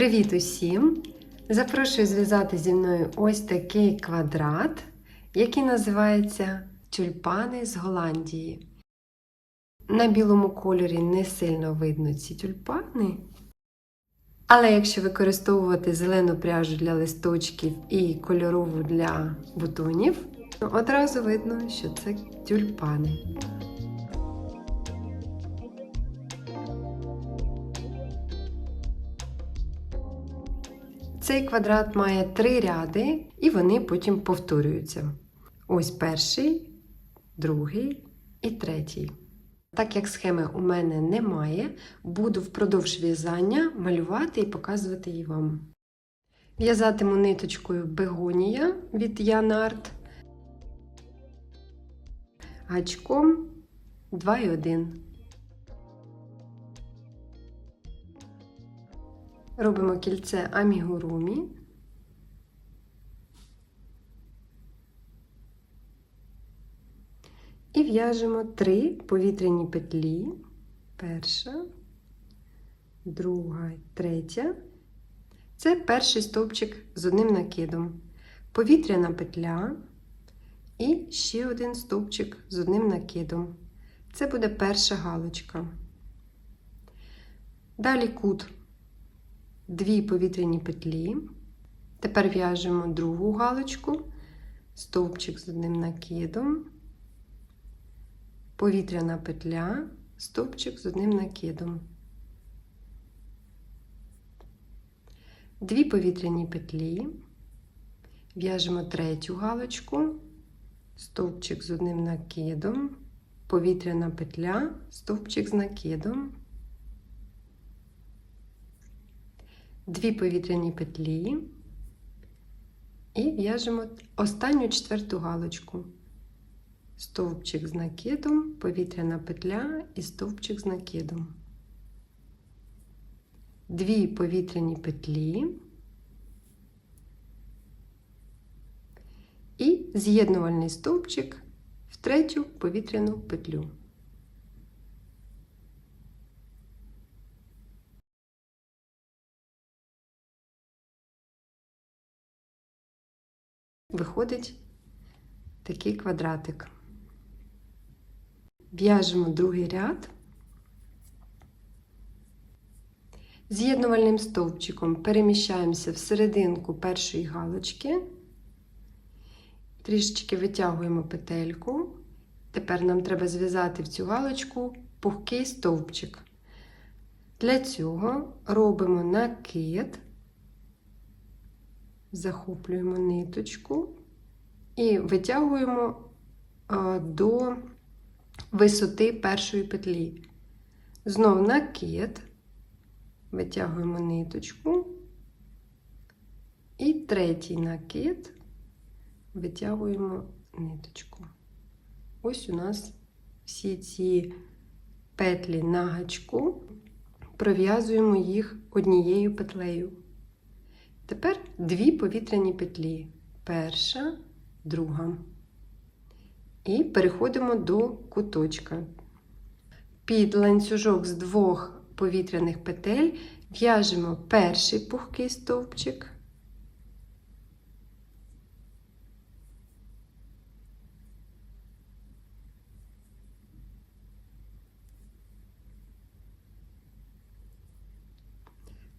Привіт усім! Запрошую зв'язати зі мною ось такий квадрат, який називається тюльпани з Голландії. На білому кольорі не сильно видно ці тюльпани. Але якщо використовувати зелену пряжу для листочків і кольорову для бутонів, то одразу видно, що це тюльпани. Цей квадрат має 3 ряди, і вони потім повторюються. Ось перший, другий і третій. Так як схеми у мене немає, буду впродовж в'язання малювати і показувати її вам. В'язатиму ниточкою бегонія від Янарт, гачком 2,1. Робимо кільце амігурумі. І в'яжемо 3 повітряні петлі. Перша, друга, третя. Це перший стовпчик з одним накидом. Повітряна петля і ще один стовпчик з одним накидом. Це буде перша галочка. Далі кут. 2 повітряні петлі. Тепер в'яжемо другу галочку, стовпчик з одним накидом, повітряна петля, стовпчик з одним накидом. 2 повітряні петлі, в'яжемо третю галочку, стовпчик з одним накидом, повітряна петля, стовпчик з накидом. 2 повітряні петлі і в'яжемо останню четверту галочку. Стовпчик з накидом, повітряна петля і стовпчик з накидом. 2 повітряні петлі і з'єднувальний стовпчик в третю повітряну петлю. Виходить такий квадратик. В'яжемо другий ряд. З'єднувальним стовпчиком переміщаємося в серединку першої галочки. Трішечки витягуємо петельку. Тепер нам треба зв'язати в цю галочку пухкий стовпчик. Для цього робимо накид. Захоплюємо ниточку і витягуємо до висоти першої петлі. Знов накид, витягуємо ниточку і третій накид, витягуємо ниточку. Ось у нас всі ці петлі на гачку, пров'язуємо їх однією петлею. Тепер 2 повітряні петлі. Перша, друга. І переходимо до куточка. Під ланцюжок з 2 повітряних петель в'яжемо перший пухкий стовпчик.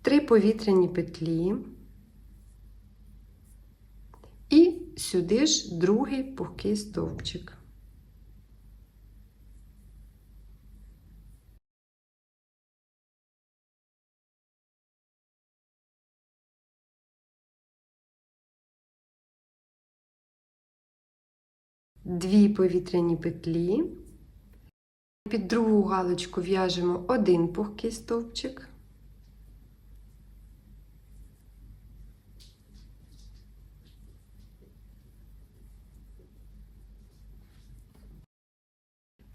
Три повітряні петлі. І сюди ж другий пухкий стовпчик. Дві повітряні петлі. Під другу галочку в'яжемо один пухкий стовпчик.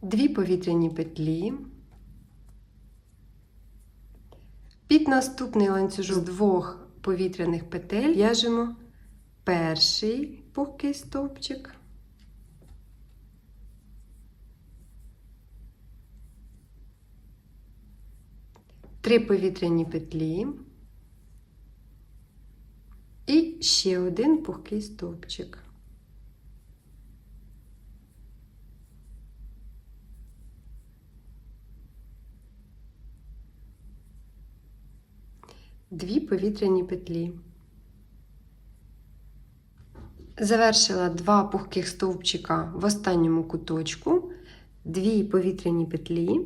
Дві повітряні петлі. Під наступний ланцюжок з 2 повітряних петель в'яжемо перший пухкий стовпчик. Три повітряні петлі, ще один пухкий стовпчик. Дві повітряні петлі. Завершила 2 пухких стовпчика в останньому куточку, 2 повітряні петлі.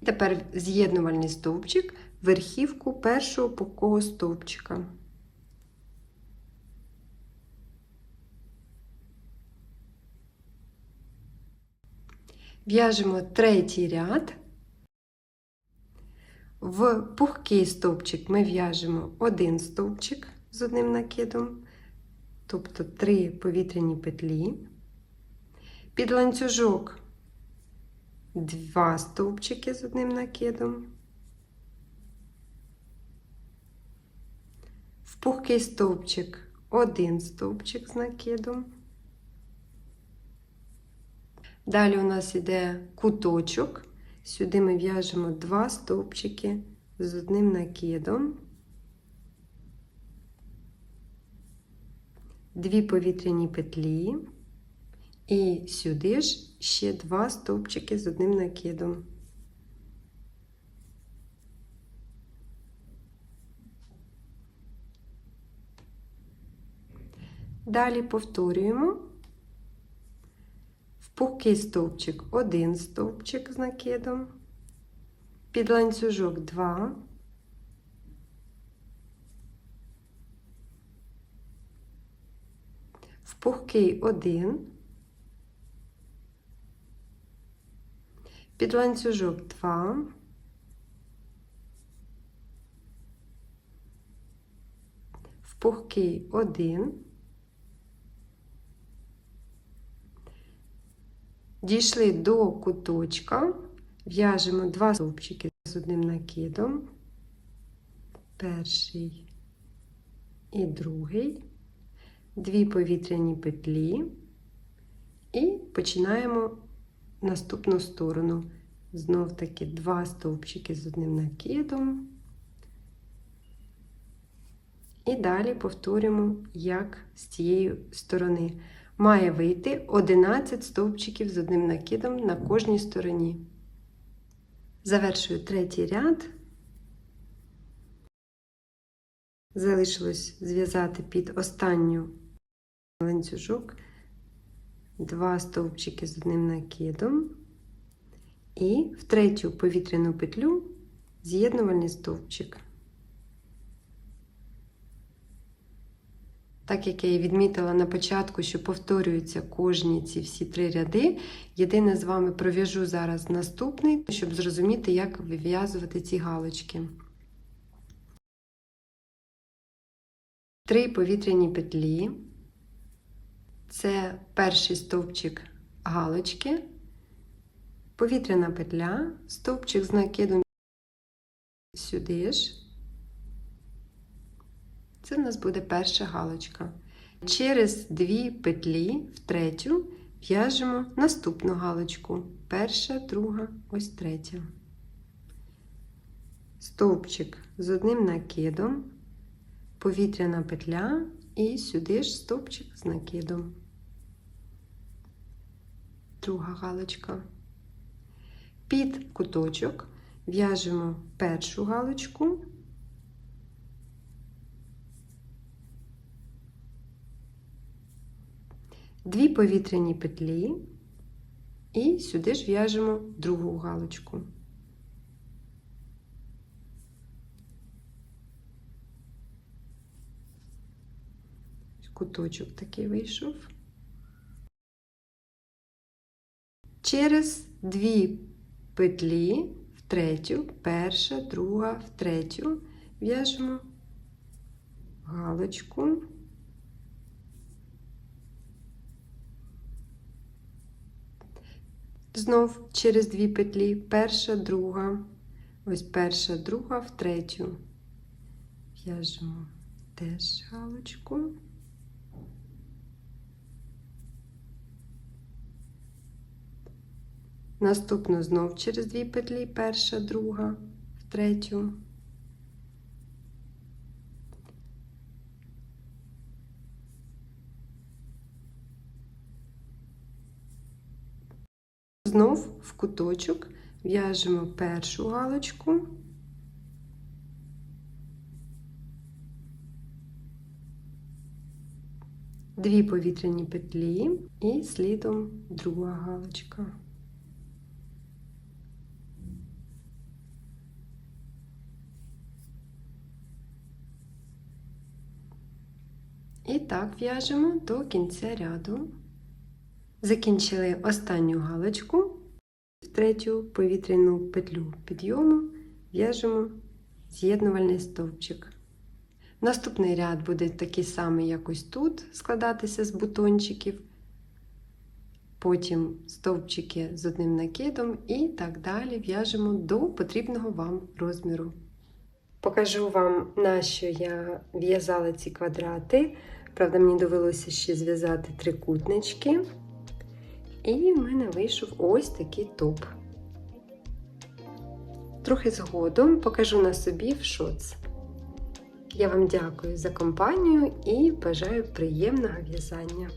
Тепер з'єднувальний стовпчик, верхівку першого пухкого стовпчика. В'яжемо третій ряд. В пухкий стовпчик ми в'яжемо 1 стовпчик з одним накидом, тобто 3 повітряні петлі. Під ланцюжок 2 стовпчики з одним накидом. В пухкий стовпчик 1 стовпчик з накидом. Далі у нас йде куточок. Сюди ми в'яжемо 2 стовпчики з одним накидом. 2 повітряні петлі. І сюди ж ще 2 стовпчики з одним накидом. Далі повторюємо. В пухкий стовпчик 1 стовпчик з накидом, під ланцюжок 2, в пухкий 1, під ланцюжок 2, в пухкий 1, дійшли до куточка, в'яжемо 2 стовпчики з одним накидом, перший і другий, 2 повітряні петлі і починаємо наступну сторону. Знов таки 2 стовпчики з одним накидом. І далі повторюємо, як з цієї сторони. Має вийти 11 стовпчиків з одним накидом на кожній стороні. Завершую третій ряд. Залишилось зв'язати під останню ланцюжок 2 стовпчики з одним накидом і в третю повітряну петлю з'єднувальний стовпчик. Так як я і відмітила на початку, що повторюються кожні ці всі 3 ряди, єдине з вами пров'яжу зараз наступний, щоб зрозуміти, як вив'язувати ці галочки. 3 повітряні петлі. Це перший стовпчик галочки, повітряна петля, стовпчик з накидом сюди ж. Це у нас буде перша галочка. Через 2 петлі в третю в'яжемо наступну галочку. Перша, друга, ось третя. Стовпчик з одним накидом, повітряна петля і сюди ж стовпчик з накидом. Друга галочка. Під куточок в'яжемо першу галочку, дві повітряні петлі і сюди ж в'яжемо другу галочку. Куточок такий вийшов. Через 2 петлі в третю, перша, друга, в третю в'яжемо галочку. Знов через 2 петлі, перша, друга, ось перша, друга, в третю в'яжемо теж галочку. Наступну знов через 2 петлі, перша, друга, в третю. Знов в куточок в'яжемо першу галочку, дві повітряні петлі і слідом друга галочка. І так в'яжемо до кінця ряду. Закінчили останню галочку, в третю повітряну петлю підйому в'яжемо з'єднувальний стовпчик. Наступний ряд буде такий самий, як ось тут, складатися з бутончиків, потім стовпчики з одним накидом і так далі в'яжемо до потрібного вам розміру. Покажу вам, на що я в'язала ці квадрати. Правда, мені довелося ще зв'язати трикутнички. І в мене вийшов ось такий топ. Трохи згодом покажу на собі в шоц. Я вам дякую за компанію і бажаю приємного в'язання.